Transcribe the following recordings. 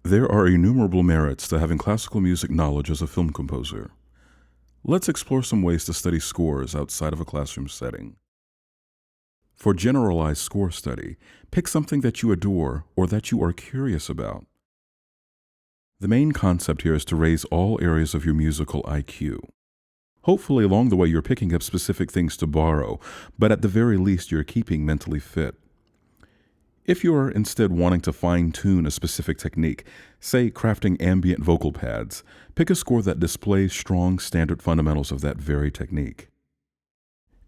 There are innumerable merits to having classical music knowledge as a film composer. Let's explore some ways to study scores outside of a classroom setting. For generalized score study, pick something that you adore or that you are curious about. The main concept here is to raise all areas of your musical IQ. Hopefully along the way you're picking up specific things to borrow, but at the very least you're keeping mentally fit. If you're instead wanting to fine-tune a specific technique, say crafting ambient vocal pads, pick a score that displays strong standard fundamentals of that very technique.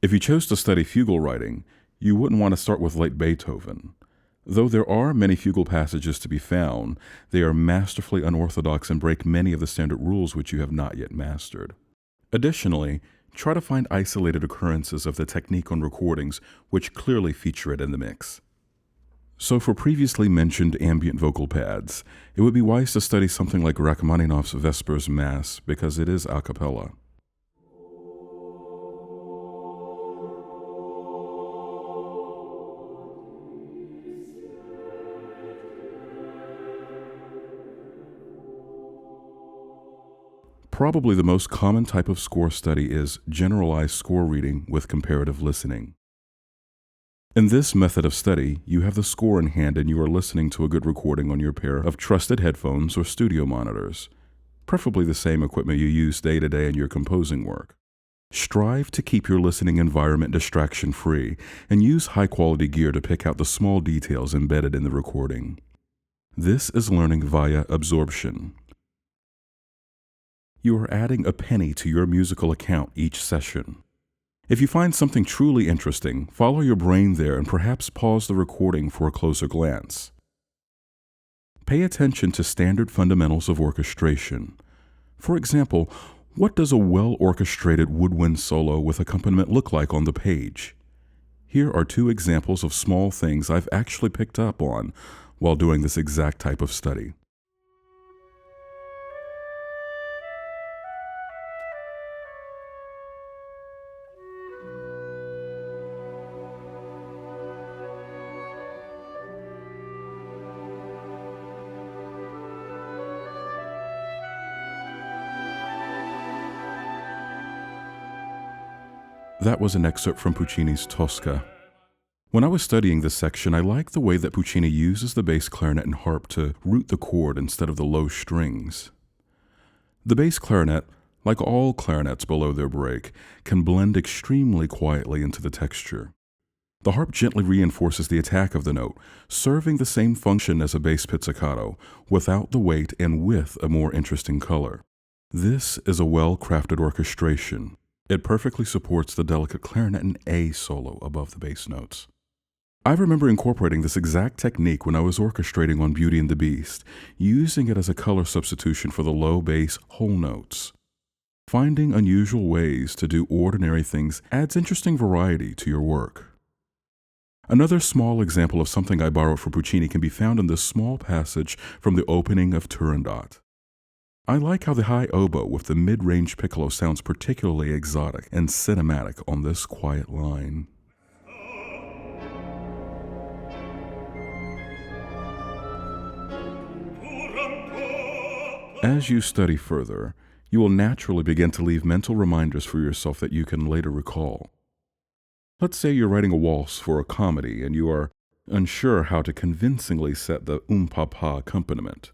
If you chose to study fugal writing, you wouldn't want to start with late Beethoven. Though there are many fugal passages to be found, they are masterfully unorthodox and break many of the standard rules which you have not yet mastered. Additionally, try to find isolated occurrences of the technique on recordings which clearly feature it in the mix. So for previously mentioned ambient vocal pads, it would be wise to study something like Rachmaninoff's Vespers Mass because it is a cappella. Probably the most common type of score study is generalized score reading with comparative listening. In this method of study, you have the score in hand and you are listening to a good recording on your pair of trusted headphones or studio monitors, preferably the same equipment you use day to day in your composing work. Strive to keep your listening environment distraction-free and use high-quality gear to pick out the small details embedded in the recording. This is learning via absorption. You are adding a penny to your musical account each session. If you find something truly interesting, follow your brain there and perhaps pause the recording for a closer glance. Pay attention to standard fundamentals of orchestration. For example, what does a well-orchestrated woodwind solo with accompaniment look like on the page? Here are two examples of small things I've actually picked up on while doing this exact type of study. That was an excerpt from Puccini's Tosca. When I was studying this section, I liked the way that Puccini uses the bass clarinet and harp to root the chord instead of the low strings. The bass clarinet, like all clarinets below their break, can blend extremely quietly into the texture. The harp gently reinforces the attack of the note, serving the same function as a bass pizzicato, without the weight and with a more interesting color. This is a well-crafted orchestration. It perfectly supports the delicate clarinet and A solo above the bass notes. I remember incorporating this exact technique when I was orchestrating on Beauty and the Beast, using it as a color substitution for the low bass whole notes. Finding unusual ways to do ordinary things adds interesting variety to your work. Another small example of something I borrowed from Puccini can be found in this small passage from the opening of Turandot. I like how the high oboe with the mid-range piccolo sounds particularly exotic and cinematic on this quiet line. As you study further, you will naturally begin to leave mental reminders for yourself that you can later recall. Let's say you're writing a waltz for a comedy and you are unsure how to convincingly set the pa accompaniment.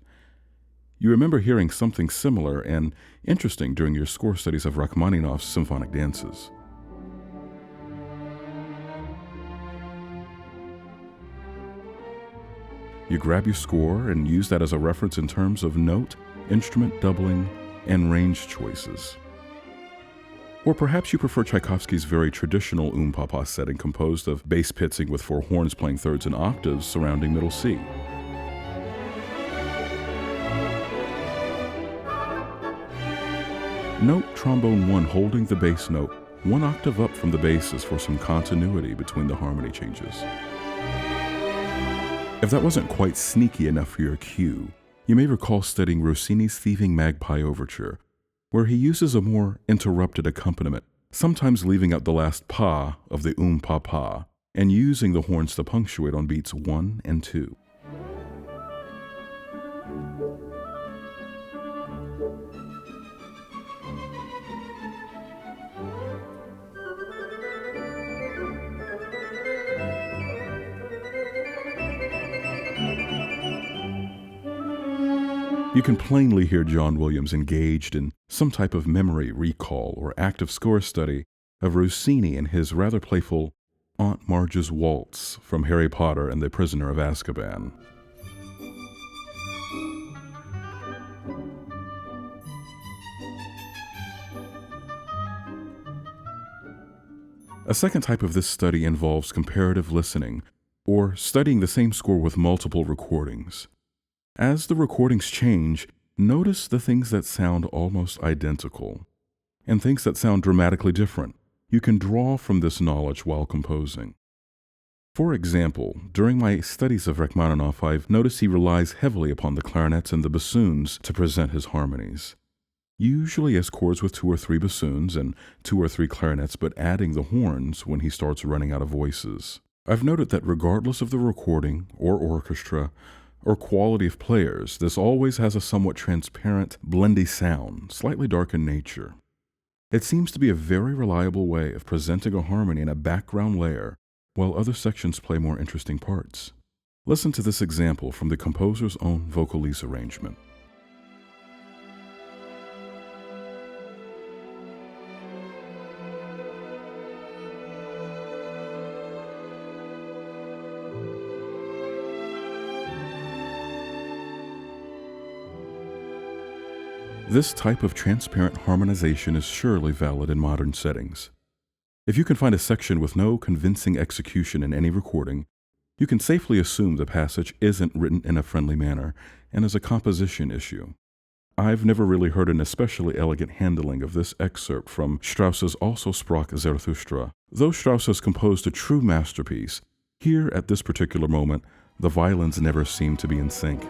You remember hearing something similar and interesting during your score studies of Rachmaninoff's symphonic dances. You grab your score and use that as a reference in terms of note, instrument doubling, and range choices. Or perhaps you prefer Tchaikovsky's very traditional pa setting composed of bass pitzing with four horns playing thirds and octaves surrounding middle C. Note trombone 1 holding the bass note 1 octave up from the basses for some continuity between the harmony changes. If that wasn't quite sneaky enough for your cue, you may recall studying Rossini's Thieving Magpie Overture, where he uses a more interrupted accompaniment, sometimes leaving out the last pa of the pa, and using the horns to punctuate on beats 1 and 2. You can plainly hear John Williams engaged in some type of memory recall or active score study of Rossini and his rather playful Aunt Marge's Waltz from Harry Potter and the Prisoner of Azkaban. A second type of this study involves comparative listening, or studying the same score with multiple recordings. As the recordings change, notice the things that sound almost identical, and things that sound dramatically different. You can draw from this knowledge while composing. For example, during my studies of Rachmaninoff, I've noticed he relies heavily upon the clarinets and the bassoons to present his harmonies. Usually as chords with 2 or 3 bassoons and 2 or 3 clarinets, but adding the horns when he starts running out of voices. I've noted that regardless of the recording or orchestra or quality of players, this always has a somewhat transparent, blendy sound, slightly dark in nature. It seems to be a very reliable way of presenting a harmony in a background layer while other sections play more interesting parts. Listen to this example from the composer's own vocalese arrangement. This type of transparent harmonization is surely valid in modern settings. If you can find a section with no convincing execution in any recording, you can safely assume the passage isn't written in a friendly manner and is a composition issue. I've never really heard an especially elegant handling of this excerpt from Strauss's Also sprach Zarathustra. Though Strauss has composed a true masterpiece, here at this particular moment, the violins never seem to be in sync.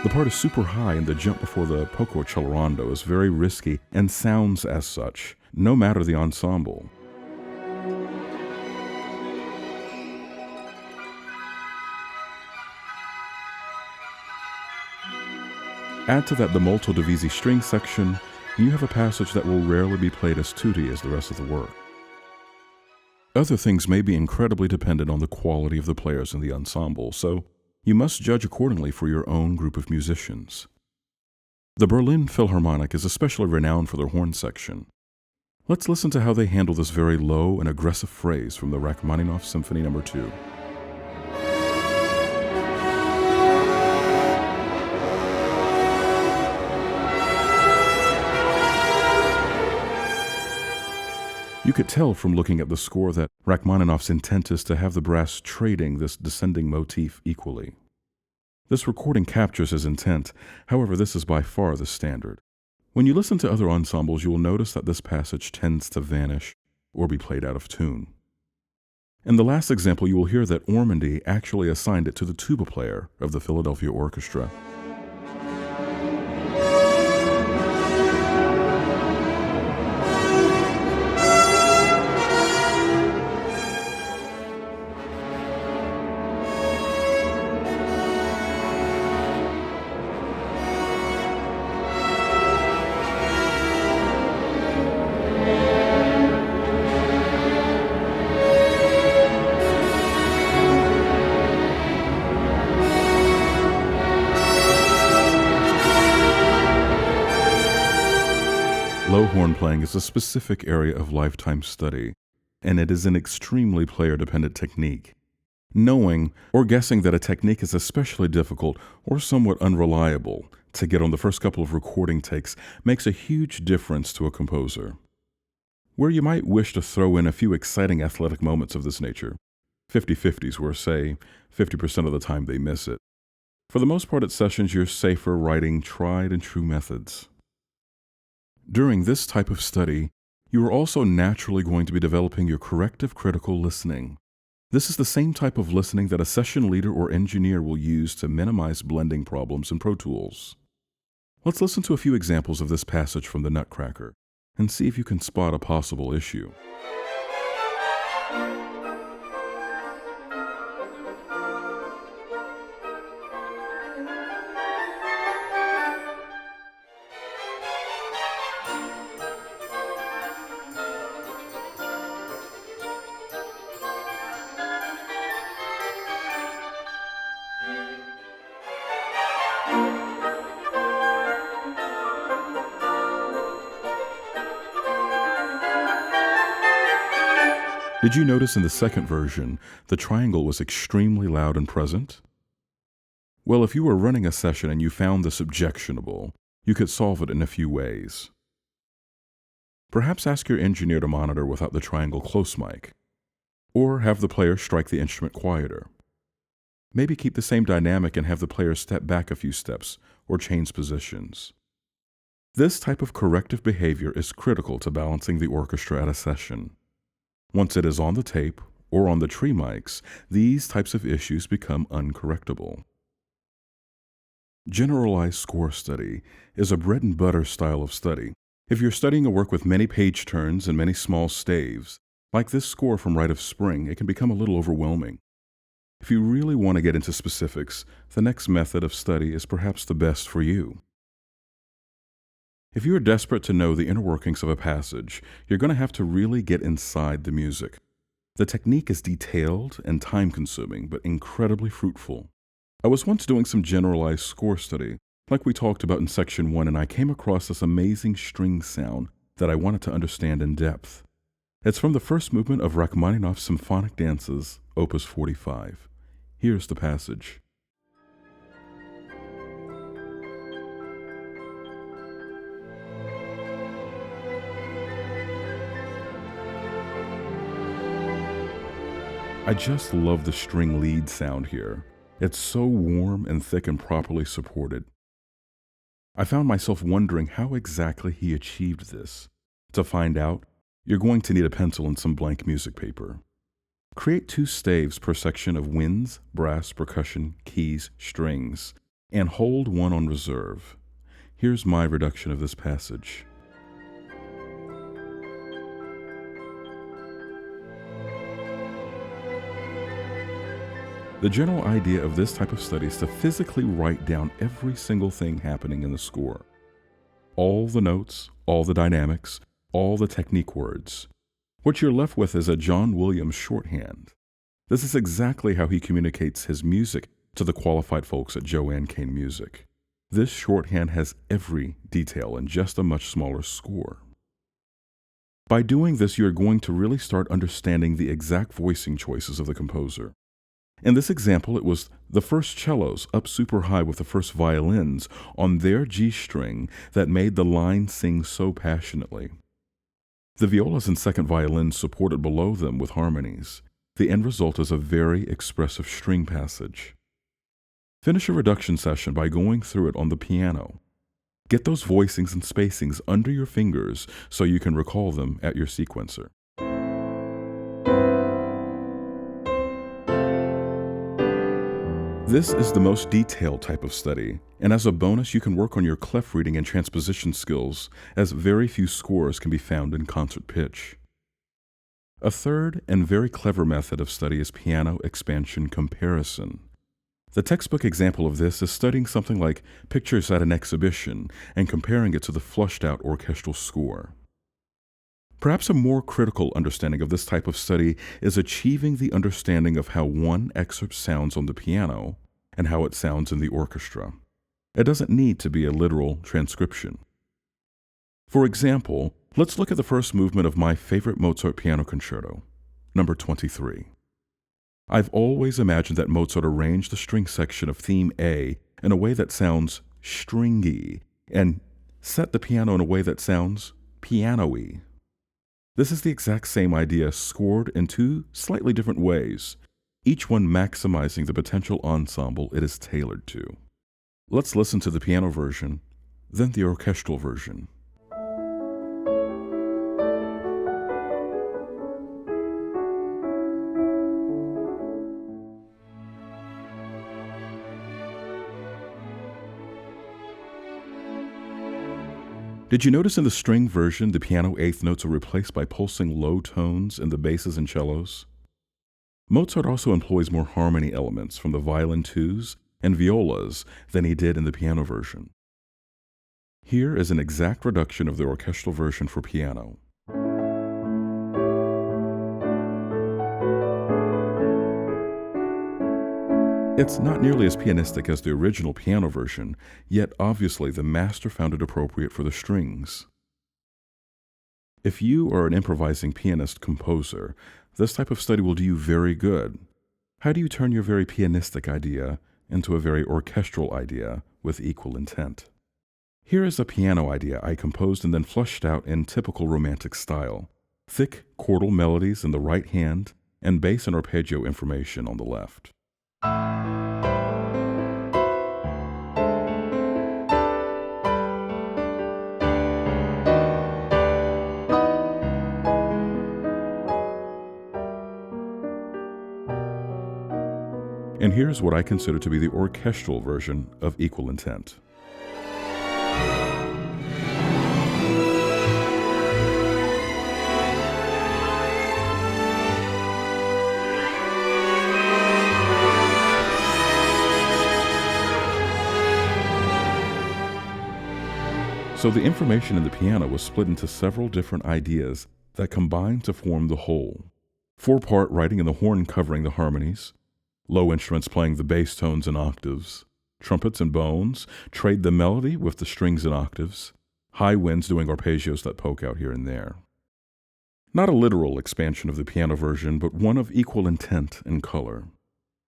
The part is super high, and the jump before the poco accelerando is very risky and sounds as such, no matter the ensemble. Add to that the molto divisi string section, and you have a passage that will rarely be played as tutti as the rest of the work. Other things may be incredibly dependent on the quality of the players in the ensemble, so you must judge accordingly for your own group of musicians. The Berlin Philharmonic is especially renowned for their horn section. Let's listen to how they handle this very low and aggressive phrase from the Rachmaninoff Symphony No. 2. You could tell from looking at the score that Rachmaninoff's intent is to have the brass trading this descending motif equally. This recording captures his intent, however, this is by far the standard. When you listen to other ensembles, you will notice that this passage tends to vanish or be played out of tune. In the last example, you will hear that Ormandy actually assigned it to the tuba player of the Philadelphia Orchestra. Low horn playing is a specific area of lifetime study, and it is an extremely player-dependent technique. Knowing or guessing that a technique is especially difficult or somewhat unreliable to get on the first couple of recording takes makes a huge difference to a composer. Where you might wish to throw in a few exciting athletic moments of this nature, 50-50s where, say, 50% of the time they miss it. For the most part at sessions, you're safer writing tried and true methods. During this type of study, you are also naturally going to be developing your corrective critical listening. This is the same type of listening that a session leader or engineer will use to minimize blending problems in Pro Tools. Let's listen to a few examples of this passage from the Nutcracker and see if you can spot a possible issue. Did you notice in the second version, the triangle was extremely loud and present? Well, if you were running a session and you found this objectionable, you could solve it in a few ways. Perhaps ask your engineer to monitor without the triangle close mic, or have the player strike the instrument quieter. Maybe keep the same dynamic and have the player step back a few steps or change positions. This type of corrective behavior is critical to balancing the orchestra at a session. Once it is on the tape or on the tree mics, these types of issues become uncorrectable. Generalized score study is a bread and butter style of study. If you're studying a work with many page turns and many small staves, like this score from Rite of Spring, it can become a little overwhelming. If you really want to get into specifics, the next method of study is perhaps the best for you. If you are desperate to know the inner workings of a passage, you're going to have to really get inside the music. The technique is detailed and time-consuming, but incredibly fruitful. I was once doing some generalized score study, like we talked about in Section 1, and I came across this amazing string sound that I wanted to understand in depth. It's from the first movement of Rachmaninoff's Symphonic Dances, Opus 45. Here's the passage. I just love the string lead sound here. It's so warm and thick and properly supported. I found myself wondering how exactly he achieved this. To find out, you're going to need a pencil and some blank music paper. Create 2 staves per section of winds, brass, percussion, keys, strings, and hold one on reserve. Here's my reduction of this passage. The general idea of this type of study is to physically write down every single thing happening in the score. All the notes, all the dynamics, all the technique words. What you're left with is a John Williams shorthand. This is exactly how he communicates his music to the qualified folks at Joanne Kane Music. This shorthand has every detail in just a much smaller score. By doing this, you're going to really start understanding the exact voicing choices of the composer. In this example, it was the first cellos up super high with the first violins on their G string that made the line sing so passionately. The violas and second violins supported below them with harmonies. The end result is a very expressive string passage. Finish a reduction session by going through it on the piano. Get those voicings and spacings under your fingers so you can recall them at your sequencer. This is the most detailed type of study, and as a bonus, you can work on your clef reading and transposition skills, as very few scores can be found in concert pitch. A third and very clever method of study is piano expansion comparison. The textbook example of this is studying something like pictures at an exhibition and comparing it to the flushed-out orchestral score. Perhaps a more critical understanding of this type of study is achieving the understanding of how one excerpt sounds on the piano and how it sounds in the orchestra. It doesn't need to be a literal transcription. For example, let's look at the first movement of my favorite Mozart piano concerto, number 23. I've always imagined that Mozart arranged the string section of theme A in a way that sounds stringy and set the piano in a way that sounds piano-y. This is the exact same idea scored in 2 slightly different ways, each one maximizing the potential ensemble it is tailored to. Let's listen to the piano version, then the orchestral version. Did you notice in the string version the piano eighth notes are replaced by pulsing low tones in the basses and cellos? Mozart also employs more harmony elements from the violin twos and violas than he did in the piano version. Here is an exact reduction of the orchestral version for piano. It's not nearly as pianistic as the original piano version, yet obviously the master found it appropriate for the strings. If you are an improvising pianist-composer, This type of study will do you very good. How do you turn your very pianistic idea into a very orchestral idea with equal intent? Here is a piano idea I composed and then flushed out in typical romantic style. Thick chordal melodies in the right hand and bass and arpeggio information on the left. And here's what I consider to be the orchestral version of equal intent. So the information in the piano was split into several different ideas that combined to form the whole. 4-part writing and the horn covering the harmonies, low instruments playing the bass tones and octaves, trumpets and bones trade the melody with the strings and octaves, high winds doing arpeggios that poke out here and there. Not a literal expansion of the piano version, but one of equal intent and color.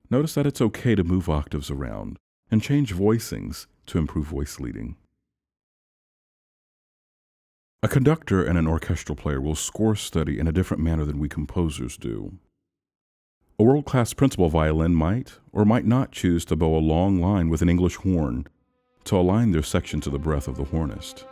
Notice that it's okay to move octaves around and change voicings to improve voice leading. A conductor and an orchestral player will score study in a different manner than we composers do. A world-class principal violin might or might not choose to bow a long line with an English horn to align their section to the breath of the hornist.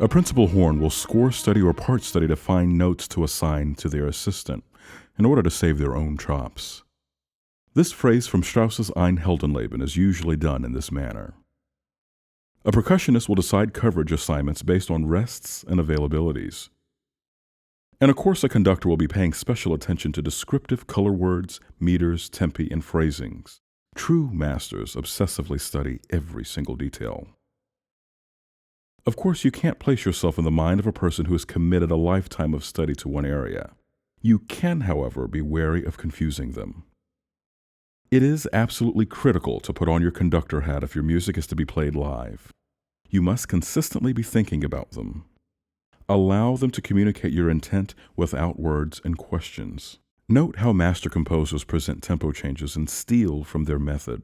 A principal horn will score study or part study to find notes to assign to their assistant in order to save their own chops. This phrase from Strauss's Ein Heldenleben is usually done in this manner. A percussionist will decide coverage assignments based on rests and availabilities. And of course, a conductor will be paying special attention to descriptive color words, meters, tempi, and phrasings. True masters obsessively study every single detail. Of course, you can't place yourself in the mind of a person who has committed a lifetime of study to one area. You can, however, be wary of confusing them. It is absolutely critical to put on your conductor hat if your music is to be played live. You must consistently be thinking about them. Allow them to communicate your intent without words and questions. Note how master composers present tempo changes and steal from their method.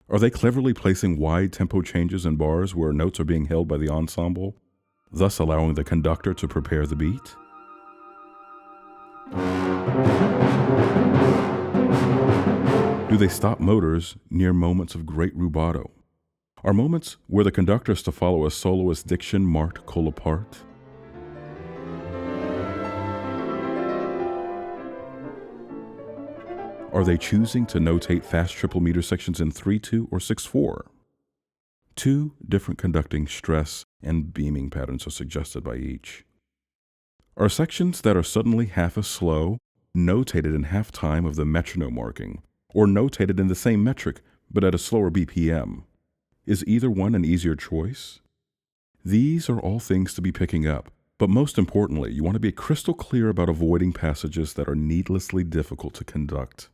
Are they cleverly placing wide tempo changes in bars where notes are being held by the ensemble, thus allowing the conductor to prepare the beat? Do they stop motors near moments of great rubato? Are moments where the conductor is to follow a soloist diction marked cold apart? Are they choosing to notate fast triple meter sections in 3/2 or 6/4? 2 different conducting stress and beaming patterns are suggested by each. Are sections that are suddenly half as slow notated in half time of the metronome marking, or notated in the same metric but at a slower BPM? Is either one an easier choice? These are all things to be picking up, but most importantly, you want to be crystal clear about avoiding passages that are needlessly difficult to conduct.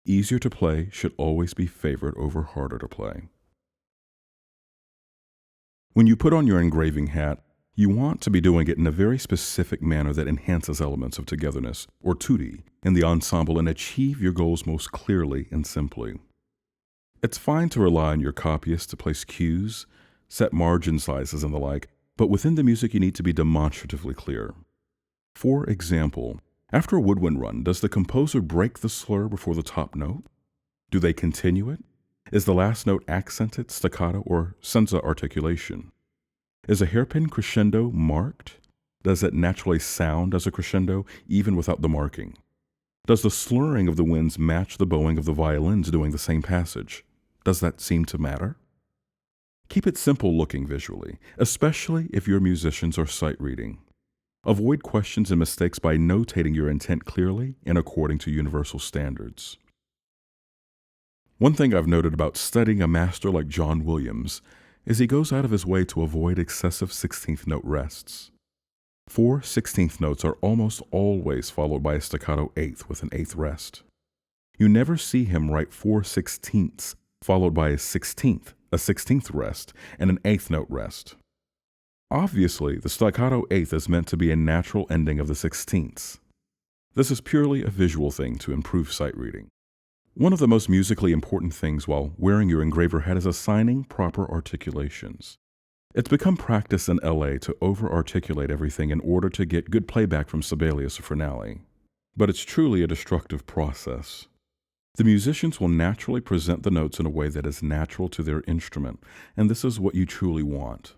Easier to play should always be favored over harder to play. When you put on your engraving hat, you want to be doing it in a very specific manner that enhances elements of togetherness, or tutti, in the ensemble and achieve your goals most clearly and simply. It's fine to rely on your copyist to place cues, set margin sizes and the like, but within the music you need to be demonstratively clear. For example, after a woodwind run, does the composer break the slur before the top note? Do they continue it? Is the last note accented, staccato, or senza articulation? Is a hairpin crescendo marked? Does it naturally sound as a crescendo even without the marking? Does the slurring of the winds match the bowing of the violins doing the same passage? Does that seem to matter? Keep it simple looking visually, especially if your musicians are sight reading. Avoid questions and mistakes by notating your intent clearly and according to universal standards. One thing I've noted about studying a master like John Williams is he goes out of his way to avoid excessive 16th note rests. 4 16th notes are almost always followed by a staccato 8th with an 8th rest. You never see him write 4 16ths followed by a 16th rest, and an 8th note rest. Obviously, the staccato eighth is meant to be a natural ending of the sixteenths. This is purely a visual thing to improve sight reading. One of the most musically important things while wearing your engraver hat is assigning proper articulations. It's become practice in LA to over-articulate everything in order to get good playback from Sibelius or Finale. But it's truly a destructive process. The musicians will naturally present the notes in a way that is natural to their instrument, and this is what you truly want.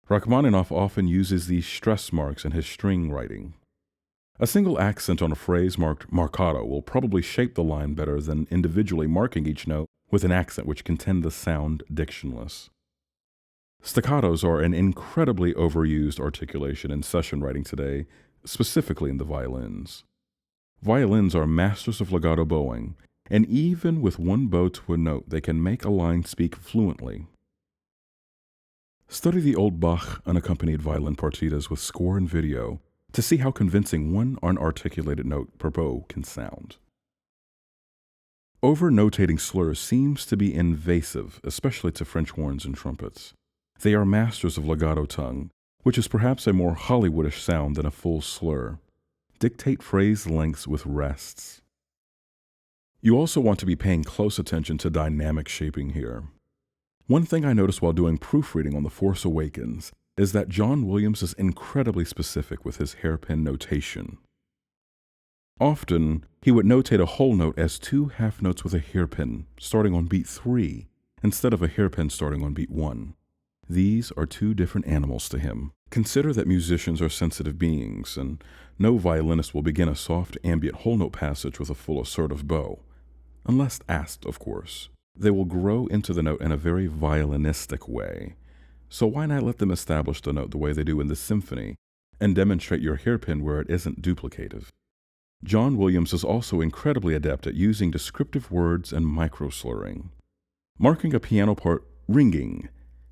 Rachmaninoff often uses these stress marks in his string writing. A single accent on a phrase marked marcato will probably shape the line better than individually marking each note with an accent which can tend to sound dictionless. Staccatos are an incredibly overused articulation in session writing today, specifically in the violins. Violins are masters of legato bowing, and even with one bow to a note, they can make a line speak fluently. Study the old Bach unaccompanied violin partitas with score and video to see how convincing one unarticulated note per bow can sound. Over-notating slurs seems to be invasive, especially to French horns and trumpets. They are masters of legato tongue, which is perhaps a more Hollywoodish sound than a full slur. Dictate phrase lengths with rests. You also want to be paying close attention to dynamic shaping here. One thing I noticed while doing proofreading on The Force Awakens is that John Williams is incredibly specific with his hairpin notation. Often, he would notate a whole note as two half notes with a hairpin starting on beat 3 instead of a hairpin starting on beat 1. These are two different animals to him. Consider that musicians are sensitive beings, and no violinist will begin a soft ambient whole note passage with a full assertive bow. Unless asked, of course. They will grow into the note in a very violinistic way. So why not let them establish the note the way they do in the symphony and demonstrate your hairpin where it isn't duplicative? John Williams is also incredibly adept at using descriptive words and micro-slurring. Marking a piano part ringing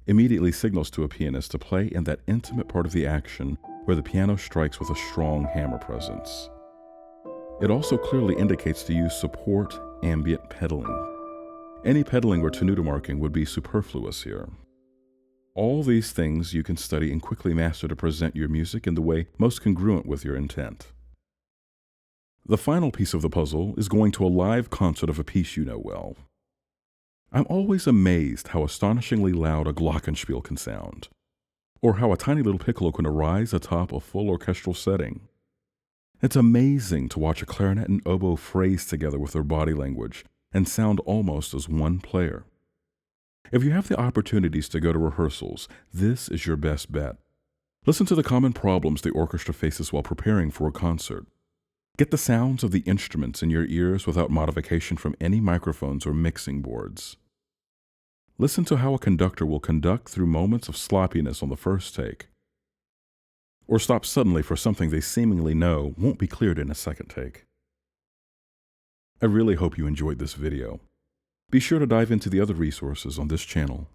immediately signals to a pianist to play in that intimate part of the action where the piano strikes with a strong hammer presence. It also clearly indicates to use support ambient pedaling. Any pedaling or tenuto marking would be superfluous here. All these things you can study and quickly master to present your music in the way most congruent with your intent. The final piece of the puzzle is going to a live concert of a piece you know well. I'm always amazed how astonishingly loud a glockenspiel can sound, or how a tiny little piccolo can arise atop a full orchestral setting. It's amazing to watch a clarinet and oboe phrase together with their body language and sound almost as one player. If you have the opportunities to go to rehearsals, this is your best bet. Listen to the common problems the orchestra faces while preparing for a concert. Get the sounds of the instruments in your ears without modification from any microphones or mixing boards. Listen to how a conductor will conduct through moments of sloppiness on the first take, or stop suddenly for something they seemingly know won't be cleared in a second take. I really hope you enjoyed this video. Be sure to dive into the other resources on this channel.